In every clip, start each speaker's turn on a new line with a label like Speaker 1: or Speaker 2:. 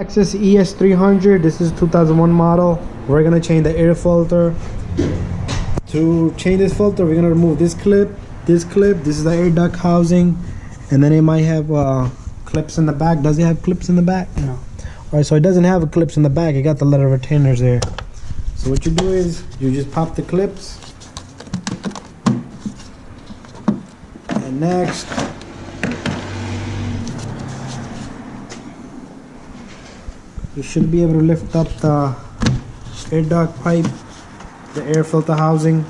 Speaker 1: Lexus ES300. This is 2001 model. We're gonna change the air filter. To change this filter, we're gonna remove this clip. This is the air duct housing, and then it might have clips in the back. Does it have clips in the back?
Speaker 2: No.
Speaker 1: All right, so it doesn't have clips in the back. It got the leather retainers there. So what you do is you just pop the clips, and next you should be able to lift up the air duct pipe, the air filter housing,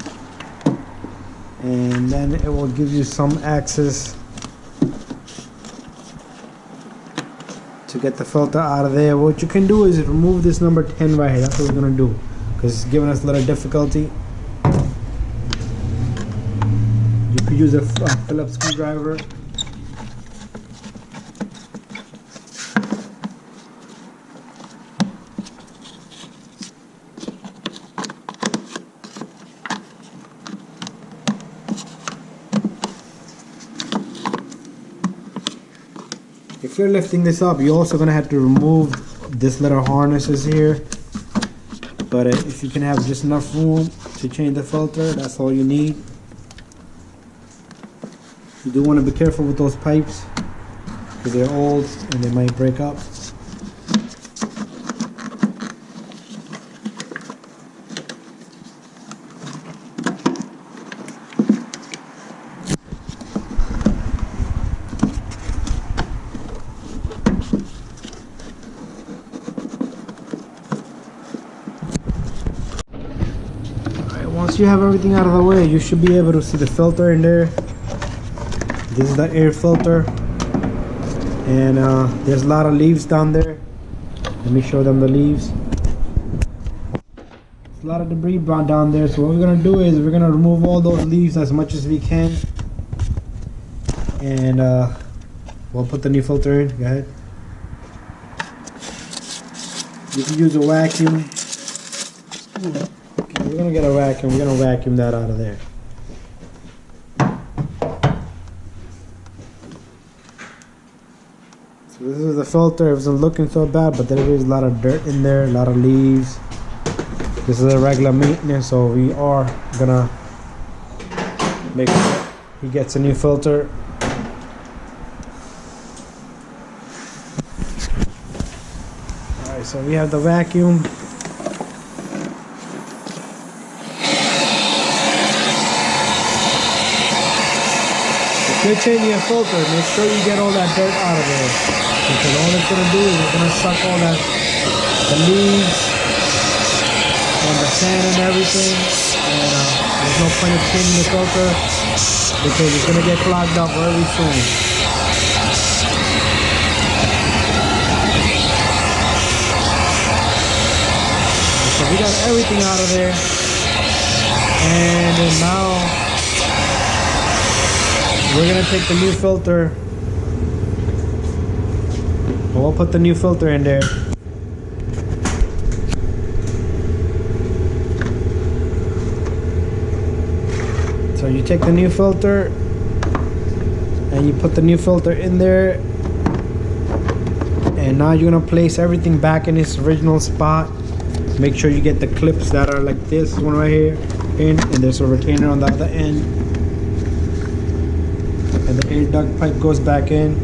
Speaker 1: and then it will give you some access to get the filter out of there. What you can do is remove this number 10 right here. That's what we're gonna do, because it's giving us a little difficulty. You could use a Phillips screwdriver. If you're lifting this up, you're also gonna have to remove this little harnesses here. But if you can have just enough room to change the filter, that's all you need. You do want to be careful with those pipes because they're old and they might break up. Once you have everything out of the way, you should be able to see the filter in there. This is the air filter, and there's a lot of leaves down there. Let me show them the leaves. There's a lot of debris down there, so what we're gonna do is we're gonna remove all those leaves as much as we can, and we'll put the new filter in. Go ahead. You can use a vacuum. We're gonna get a vacuum. We're gonna vacuum that out of there. So this is the filter. It wasn't looking so bad, but there is a lot of dirt in there, a lot of leaves. This is a regular maintenance, so we are gonna make sure he gets a new filter. All right, so we have the vacuum. If you're changing a filter, make sure you get all that dirt out of there, because all it's gonna do is it's gonna suck all that, the leaves and the sand and everything, and there's no point of changing the filter because it's gonna get clogged up very soon. So we got everything out of there, and then now we're gonna take the new filter. We'll put the new filter in there. So you take the new filter and you put the new filter in there, and now you're gonna place everything back in its original spot. Make sure you get the clips that are like this one right here in, and there's a retainer on the other end. And the air duct pipe goes back in.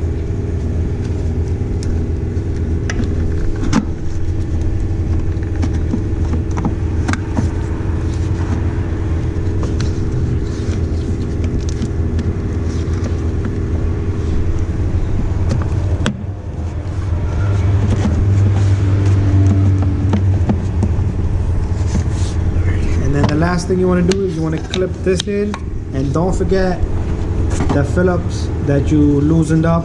Speaker 1: And then the last thing you want to do is you want to clip this in, and don't forget the Phillips that you loosened up.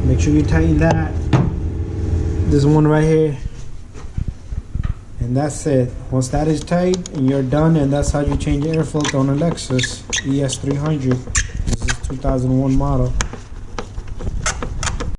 Speaker 1: Make sure you tighten that. This one right here, and that's it. Once that is tight and you're done, and that's how you change the air filter on a Lexus ES300. This is 2001 model.